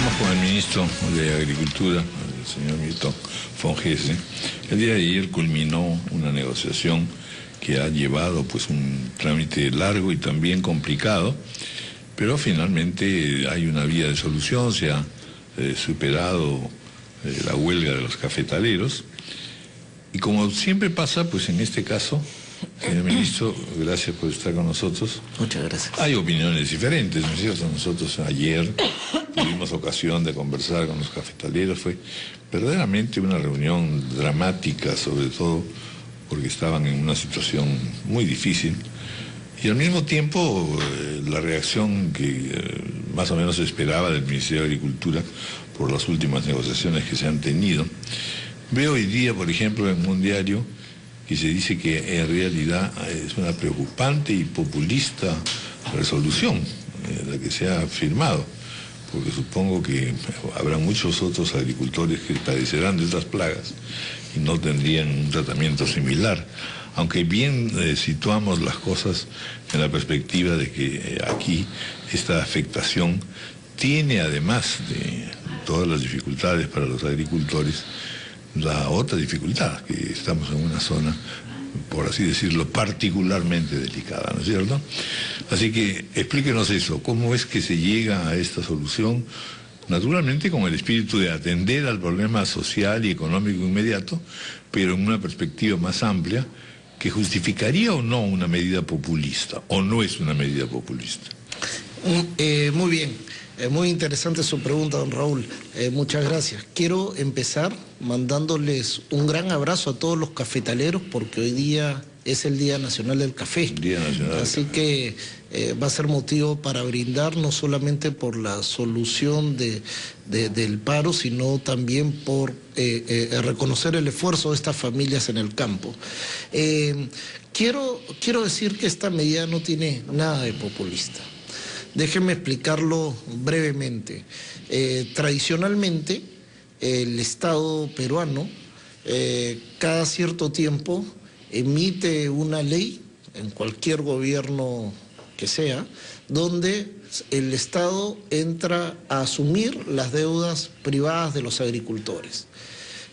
Estamos con el ministro de Agricultura, el señor Milton Fongese. El día de ayer culminó una negociación que ha llevado pues un trámite largo y también complicado, pero finalmente hay una vía de solución. Se ha superado la huelga de los cafetaleros, y como siempre pasa, pues en este caso, señor ministro, gracias por estar con nosotros. Muchas gracias. Hay opiniones diferentes, ¿no es cierto? Nosotros ayer tuvimos ocasión de conversar con los cafetaleros. Fue verdaderamente una reunión dramática, sobre todo porque estaban en una situación muy difícil. Y al mismo tiempo, la reacción que más o menos se esperaba del Ministerio de Agricultura por las últimas negociaciones que se han tenido. Veo hoy día, por ejemplo, en un diario que se dice que en realidad es una preocupante y populista resolución la que se ha firmado, porque supongo que habrá muchos otros agricultores que padecerán de estas plagas y no tendrían un tratamiento similar, aunque bien situamos las cosas en la perspectiva de que aquí esta afectación tiene, además de todas las dificultades para los agricultores, la otra dificultad, que estamos en una zona, por así decirlo, particularmente delicada, ¿no es cierto? Así que explíquenos eso, ¿cómo es que se llega a esta solución? Naturalmente con el espíritu de atender al problema social y económico inmediato, pero en una perspectiva más amplia, que justificaría o no una medida populista, o no es una medida populista. Muy bien. Muy interesante su pregunta, don Raúl. Muchas gracias. Quiero empezar mandándoles un gran abrazo a todos los cafetaleros, porque hoy día es el Día Nacional del Café. Día Nacional. Así que va a ser motivo para brindar no solamente por la solución del paro, sino también por reconocer el esfuerzo de estas familias en el campo. Quiero decir que esta medida no tiene nada de populista. Déjenme explicarlo brevemente. Tradicionalmente, el Estado peruano, cada cierto tiempo, emite una ley, en cualquier gobierno que sea, donde el Estado entra a asumir las deudas privadas de los agricultores.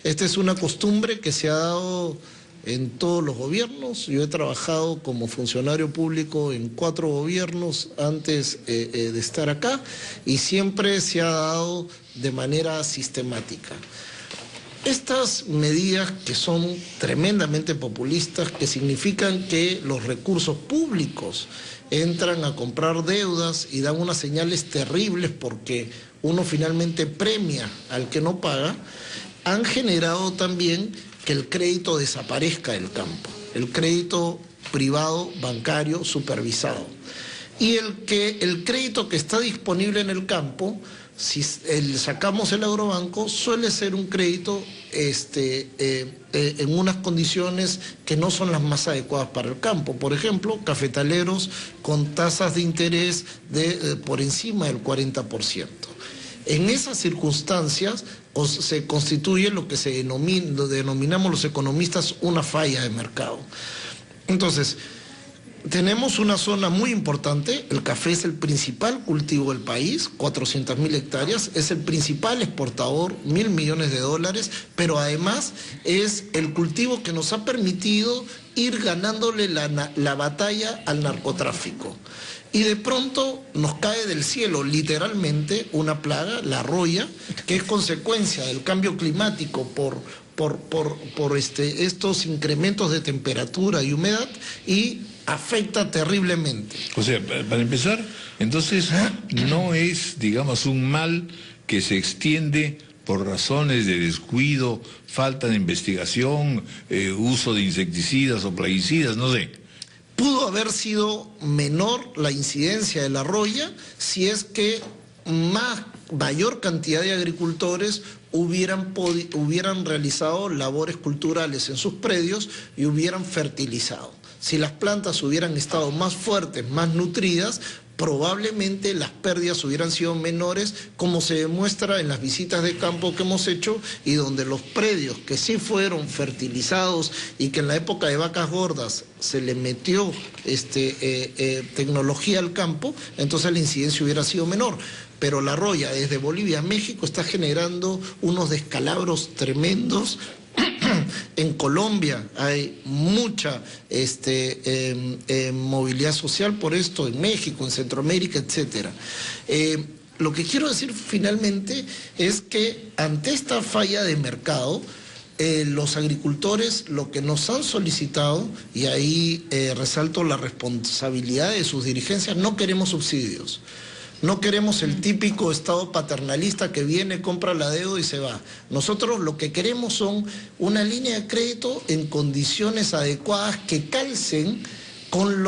Esta es una costumbre que se ha dado en todos los gobiernos. Yo he trabajado como funcionario público en 4 gobiernos antes de estar acá, y siempre se ha dado de manera sistemática. Estas medidas, que son tremendamente populistas, que significan que los recursos públicos entran a comprar deudas y dan unas señales terribles porque uno finalmente premia al que no paga, han generado también que el crédito desaparezca del campo, el crédito privado bancario supervisado. Y el crédito que está disponible en el campo, si sacamos el agrobanco, suele ser un crédito en unas condiciones que no son las más adecuadas para el campo. Por ejemplo, cafetaleros con tasas de interés por encima del 40%. En esas circunstancias se constituye lo que denominamos los economistas una falla de mercado. Entonces, tenemos una zona muy importante. El café es el principal cultivo del país, 400.000 hectáreas, es el principal exportador, $1.000 millones, pero además es el cultivo que nos ha permitido ir ganándole la batalla al narcotráfico. Y de pronto nos cae del cielo, literalmente, una plaga, la roya, que es consecuencia del cambio climático por estos incrementos de temperatura y humedad, y afecta terriblemente. O sea, para empezar, entonces no es, digamos, un mal que se extiende por razones de descuido, falta de investigación, uso de insecticidas o plaguicidas, no sé. Pudo haber sido menor la incidencia de la roya si es que mayor cantidad de agricultores hubieran realizado labores culturales en sus predios y hubieran fertilizado. Si las plantas hubieran estado más fuertes, más nutridas, probablemente las pérdidas hubieran sido menores, como se demuestra en las visitas de campo que hemos hecho, y donde los predios que sí fueron fertilizados y que en la época de vacas gordas se le metió tecnología al campo, entonces la incidencia hubiera sido menor. Pero la roya desde Bolivia a México está generando unos descalabros tremendos. En Colombia hay mucha movilidad social por esto, en México, en Centroamérica, etc. Lo que quiero decir finalmente es que ante esta falla de mercado, los agricultores lo que nos han solicitado, y ahí resalto la responsabilidad de sus dirigencias, no queremos subsidios. No queremos el típico Estado paternalista que viene, compra la deuda y se va. Nosotros lo que queremos son una línea de crédito en condiciones adecuadas que calcen con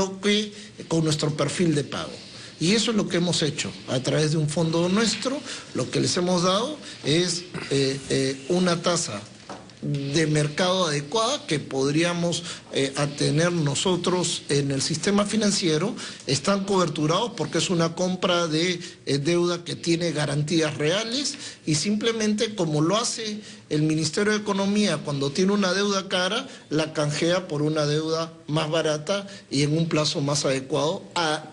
nuestro perfil de pago. Y eso es lo que hemos hecho. A través de un fondo nuestro, lo que les hemos dado es una tasa de mercado adecuada que podríamos tener nosotros en el sistema financiero. Están coberturados porque es una compra de deuda que tiene garantías reales, y simplemente, como lo hace el Ministerio de Economía cuando tiene una deuda cara, la canjea por una deuda más barata y en un plazo más adecuado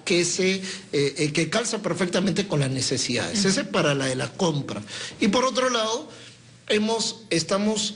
que calza perfectamente con las necesidades. Ese es para la de la compra. Y por otro lado, estamos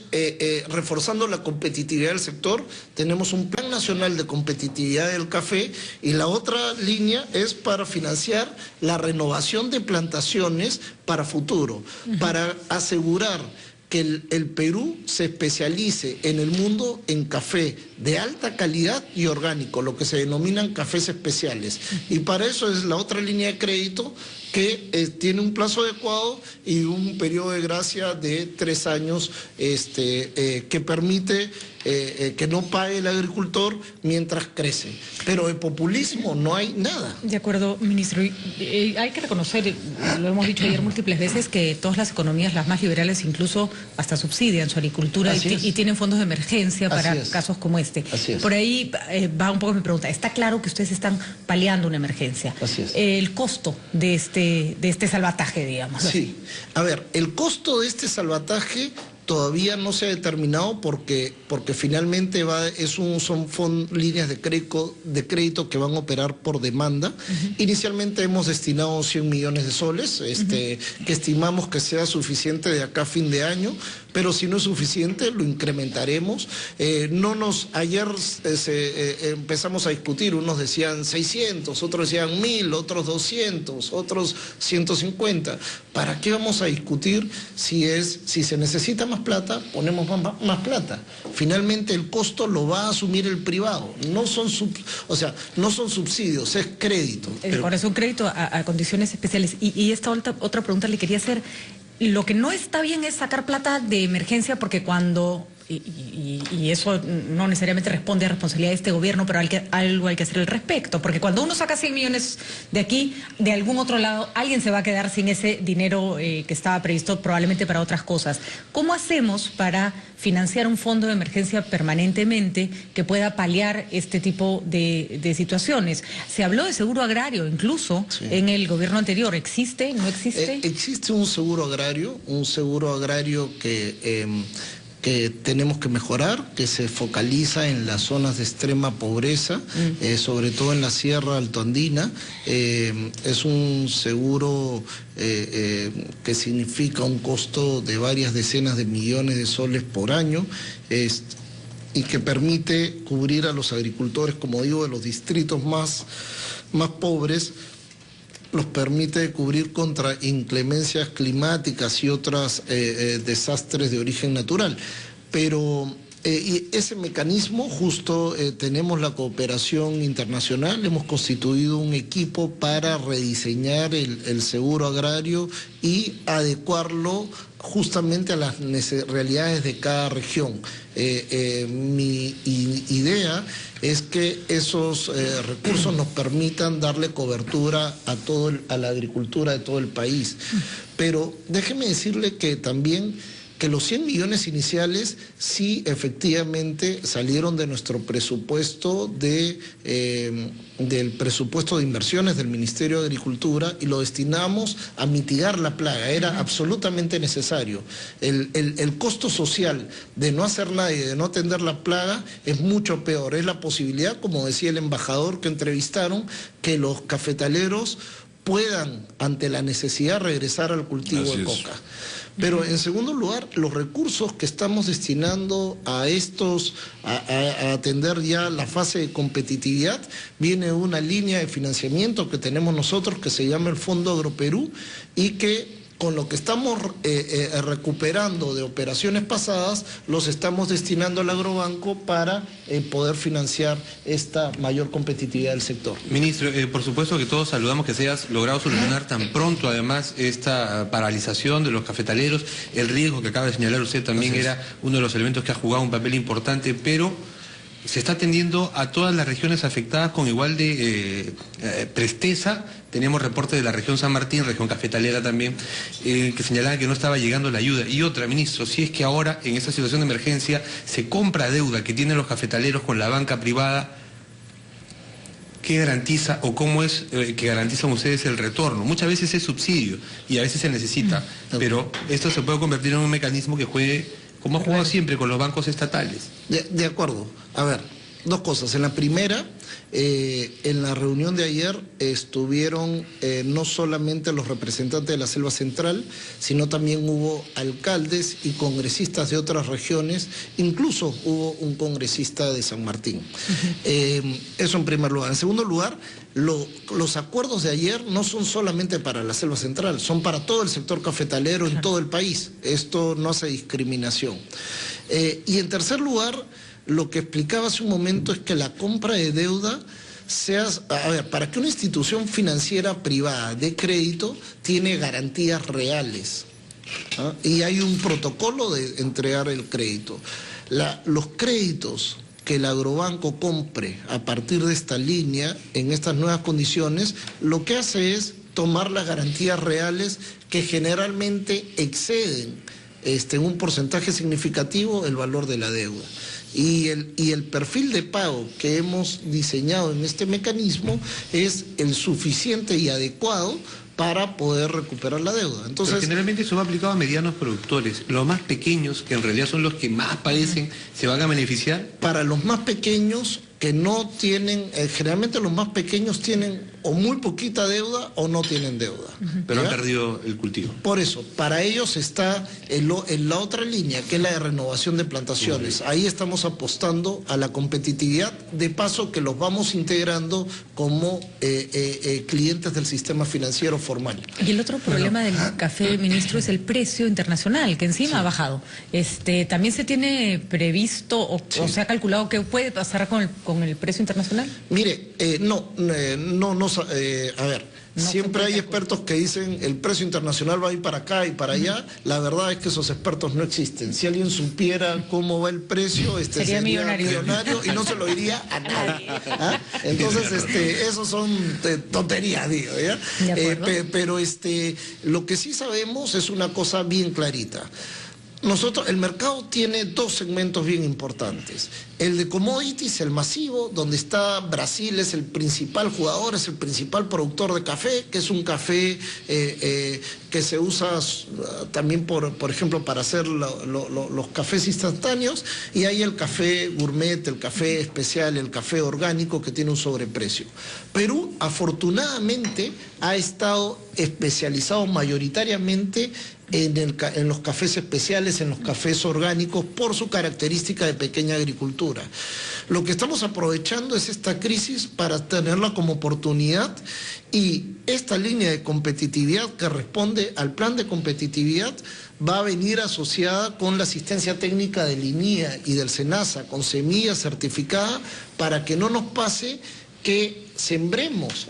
reforzando la competitividad del sector. Tenemos un plan nacional de competitividad del café, y la otra línea es para financiar la renovación de plantaciones para futuro, para asegurar que el Perú se especialice en el mundo en café de alta calidad y orgánico, lo que se denominan cafés especiales. Y para eso es la otra línea de crédito, que tiene un plazo adecuado y un periodo de gracia de 3 años que permite que no pague el agricultor mientras crece. Pero de populismo no hay nada. De acuerdo, ministro. Hay que reconocer, lo hemos dicho ayer múltiples veces, que todas las economías, las más liberales, incluso hasta subsidian su agricultura y tienen fondos de emergencia para casos como este. Por ahí va un poco mi pregunta. Está claro que ustedes están paliando una emergencia. El costo de este salvataje, digamos. Sí. A ver, el costo de este salvataje todavía no se ha determinado porque finalmente son líneas de crédito que van a operar por demanda. Inicialmente hemos destinado 100 millones de soles, que estimamos que sea suficiente de acá a fin de año, pero si no es suficiente lo incrementaremos. Ayer empezamos a discutir, unos decían 600, otros decían 1000, otros 200, otros 150. ¿Para qué vamos a discutir si se necesita más plata? Ponemos más plata. Finalmente el costo lo va a asumir el privado, no son subsidios, es crédito. Por eso un crédito a condiciones especiales. Y esta otra pregunta le quería hacer. Lo que no está bien es sacar plata de emergencia, porque cuando... Y eso no necesariamente responde a responsabilidad de este gobierno, pero algo hay que hacer al respecto, porque cuando uno saca 100 millones de aquí, de algún otro lado, alguien se va a quedar sin ese dinero que estaba previsto probablemente para otras cosas. ¿Cómo hacemos para financiar un fondo de emergencia permanentemente que pueda paliar este tipo de situaciones? Se habló de seguro agrario incluso en el gobierno anterior. ¿Existe? ¿No existe? Existe un seguro agrario que tenemos que mejorar, que se focaliza en las zonas de extrema pobreza, sobre todo en la Sierra Altoandina. Es un seguro que significa un costo de varias decenas de millones de soles por año, y que permite cubrir a los agricultores, como digo, de los distritos más pobres. Los permite cubrir contra inclemencias climáticas y otros desastres de origen natural. Pero y ese mecanismo justo tenemos la cooperación internacional, hemos constituido un equipo para rediseñar el seguro agrario y adecuarlo justamente a las realidades de cada región. Mi idea es que esos recursos nos permitan darle cobertura a la agricultura de todo el país. Pero déjeme decirle que también que los 100 millones iniciales sí efectivamente salieron de nuestro presupuesto del presupuesto de inversiones del Ministerio de Agricultura y lo destinamos a mitigar la plaga. Era absolutamente necesario. El costo social de no hacer nada y de no atender la plaga es mucho peor. Es la posibilidad, como decía el embajador que entrevistaron, que los cafetaleros puedan, ante la necesidad, regresar al cultivo de coca. Pero en segundo lugar, los recursos que estamos destinando a atender ya la fase de competitividad, viene de una línea de financiamiento que tenemos nosotros que se llama el Fondo Agroperú y que con lo que estamos recuperando de operaciones pasadas, los estamos destinando al agrobanco para poder financiar esta mayor competitividad del sector. Ministro, por supuesto que todos saludamos que se haya logrado solucionar tan pronto, además, esta paralización de los cafetaleros. El riesgo que acaba de señalar usted también era uno de los elementos que ha jugado un papel importante, pero se está atendiendo a todas las regiones afectadas con igual de presteza. Teníamos reportes de la región San Martín, región cafetalera también, que señalaban que no estaba llegando la ayuda. Y otra, ministro, si es que ahora en esta situación de emergencia se compra deuda que tienen los cafetaleros con la banca privada, ¿qué garantiza o cómo es que garantizan ustedes el retorno? Muchas veces es subsidio y a veces se necesita, pero esto se puede convertir en un mecanismo que juegue como ha jugado siempre con los bancos estatales. De acuerdo. A ver, dos cosas. En la primera, en la reunión de ayer estuvieron no solamente los representantes de la Selva Central, sino también hubo alcaldes y congresistas de otras regiones, incluso hubo un congresista de San Martín. Eso en primer lugar. En segundo lugar, los acuerdos de ayer no son solamente para la Selva Central, son para todo el sector cafetalero en todo el país. Esto no hace discriminación. Y en tercer lugar, lo que explicaba hace un momento es que la compra de deuda para que una institución financiera privada dé crédito, tiene garantías reales, ¿ah? Y hay un protocolo de entregar el crédito. Los créditos que el agrobanco compre a partir de esta línea, en estas nuevas condiciones, lo que hace es tomar las garantías reales que generalmente exceden en un porcentaje significativo el valor de la deuda. Y el perfil de pago que hemos diseñado en este mecanismo es el suficiente y adecuado para poder recuperar la deuda. Entonces, pero generalmente eso va aplicado a medianos productores. Los más pequeños, que en realidad son los que más padecen, ¿se van a beneficiar? Para los más pequeños que no tienen, generalmente los más pequeños tienen o muy poquita deuda o no tienen deuda. Pero ¿ya? han perdido el cultivo. Por eso, para ellos está en la otra línea, que es la de renovación de plantaciones. Ahí estamos apostando a la competitividad, de paso que los vamos integrando como clientes del sistema financiero formal. Y el otro problema del café, ministro, es el precio internacional, que encima ha bajado. ¿También se tiene previsto o se ha calculado qué puede pasar con el precio internacional? Mire, a ver, siempre hay expertos que dicen el precio internacional va a ir para acá y para allá. La verdad es que esos expertos no existen. Si alguien supiera cómo va el precio, sería millonario y no se lo diría a nadie. ¿Ah? Entonces, esos son tonterías, digo, ¿ya? Pero lo que sí sabemos es una cosa bien clarita. El mercado tiene dos segmentos bien importantes. El de commodities, el masivo, donde está Brasil, es el principal jugador, es el principal productor de café, que es un café que se usa también, por ejemplo, para hacer los cafés instantáneos, y hay el café gourmet, el café especial, el café orgánico, que tiene un sobreprecio. Perú, afortunadamente, ha estado especializado mayoritariamente en los cafés especiales, en los cafés orgánicos, por su característica de pequeña agricultura. Lo que estamos aprovechando es esta crisis para tenerla como oportunidad, y esta línea de competitividad que responde al plan de competitividad va a venir asociada con la asistencia técnica del INIA y del SENASA, con semilla certificada, para que no nos pase que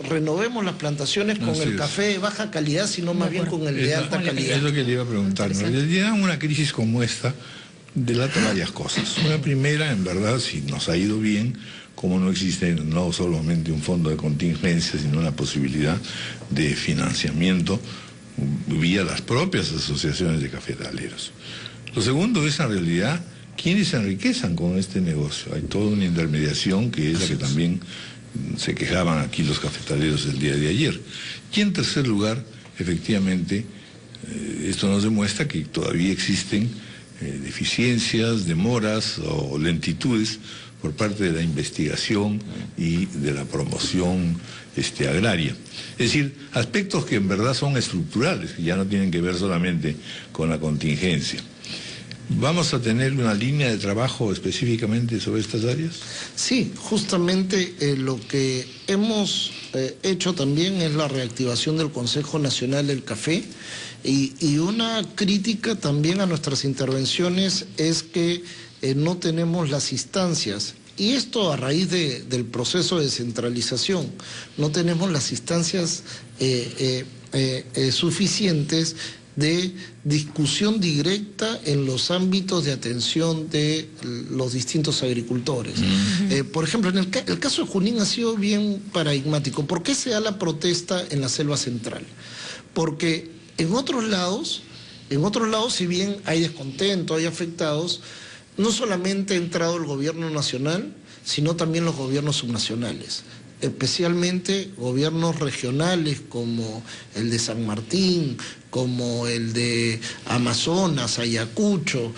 renovemos las plantaciones con el café de baja calidad, sino más bien con el de alta calidad. Es lo que le iba a preguntar. En realidad, una crisis como esta delata varias cosas. Una primera, en verdad, si nos ha ido bien, como no existe no solamente un fondo de contingencia, sino una posibilidad de financiamiento vía las propias asociaciones de cafetaleros. Lo segundo es, en realidad, quiénes se enriquezan con este negocio. Hay toda una intermediación que es la que también se quejaban aquí los cafetaleros el día de ayer. Y en tercer lugar, efectivamente, esto nos demuestra que todavía existen deficiencias, demoras o lentitudes por parte de la investigación y de la promoción agraria. Es decir, aspectos que en verdad son estructurales, que ya no tienen que ver solamente con la contingencia. ¿Vamos a tener una línea de trabajo específicamente sobre estas áreas? Sí, justamente lo que hemos hecho también es la reactivación del Consejo Nacional del Café y una crítica también a nuestras intervenciones es que no tenemos las instancias. Y esto a raíz del proceso de descentralización. No tenemos las instancias suficientes de discusión directa en los ámbitos de atención de los distintos agricultores. Por ejemplo, en el caso de Junín ha sido bien paradigmático. ¿Por qué se da la protesta en la selva central? Porque en otros lados, si bien hay descontento, hay afectados, no solamente ha entrado el gobierno nacional, sino también los gobiernos subnacionales, especialmente gobiernos regionales como el de San Martín, como el de Amazonas, Ayacucho,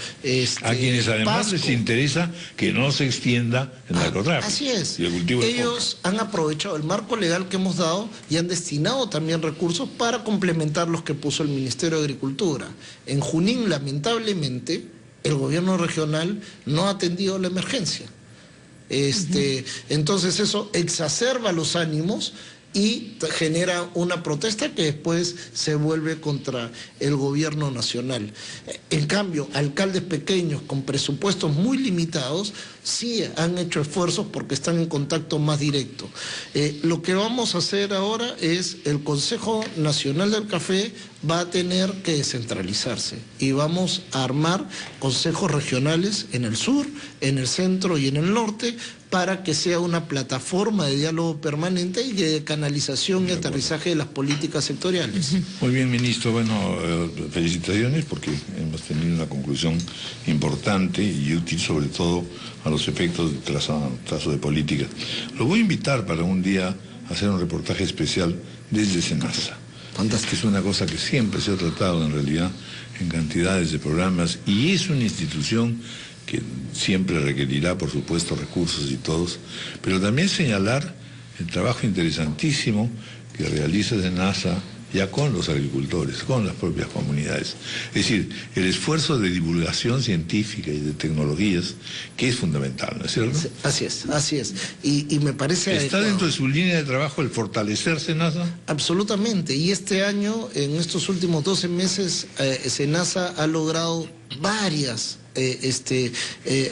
a quienes además Pasco. Les interesa que no se extienda el narcotráfico. Así es. Y el cultivo de Ellos han aprovechado el marco legal que hemos dado y han destinado también recursos para complementar los que puso el Ministerio de Agricultura. En Junín, lamentablemente, el gobierno regional no ha atendido la emergencia. Entonces eso exacerba los ánimos y genera una protesta que después se vuelve contra el gobierno nacional. En cambio, alcaldes pequeños con presupuestos muy limitados sí han hecho esfuerzos porque están en contacto más directo. Lo que vamos a hacer ahora es el Consejo Nacional del Café va a tener que descentralizarse y vamos a armar consejos regionales en el sur, en el centro y en el norte para que sea una plataforma de diálogo permanente y de canalización y aterrizaje de las políticas sectoriales. Muy bien, ministro. Bueno, felicitaciones porque hemos tenido una conclusión importante y útil, sobre todo a los efectos del trazo de política. Lo voy a invitar para un día a hacer un reportaje especial desde SENASA. Fantástico. Es una cosa que siempre se ha tratado en realidad en cantidades de programas y es una institución que siempre requerirá, por supuesto, recursos y todos, pero también señalar el trabajo interesantísimo que realiza SENASA ya con los agricultores, con las propias comunidades. Es decir, el esfuerzo de divulgación científica y de tecnologías que es fundamental, ¿no es cierto? Sí, así es. Y me parece ¿Está adecuado. dentro de su línea de trabajo el fortalecer SENASA? Absolutamente. Y este año, en estos últimos 12 meses, SENASA ha logrado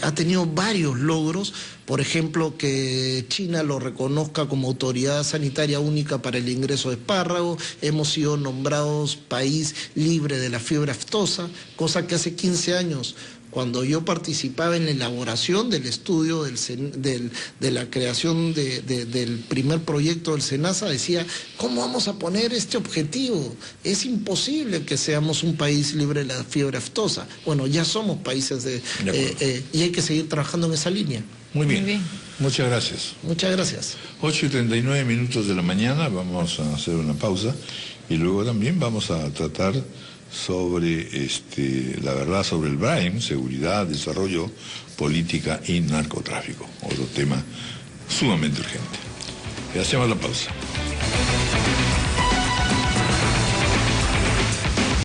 ha tenido varios logros. Por ejemplo, que China lo reconozca como autoridad sanitaria única para el ingreso de espárrago. Hemos sido nombrados país libre de la fiebre aftosa, cosa que hace 15 años, cuando yo participaba en la elaboración del estudio de la creación del primer proyecto del SENASA, decía, ¿cómo vamos a poner este objetivo? Es imposible que seamos un país libre de la fiebre aftosa. Bueno, ya somos países y hay que seguir trabajando en esa línea. Muy bien. Muchas gracias. Muchas gracias. 8:39 de la mañana, vamos a hacer una pausa y luego también vamos a tratar sobre la verdad sobre el BRAEM, seguridad, desarrollo, política y narcotráfico, otro tema sumamente urgente. Hacemos la pausa.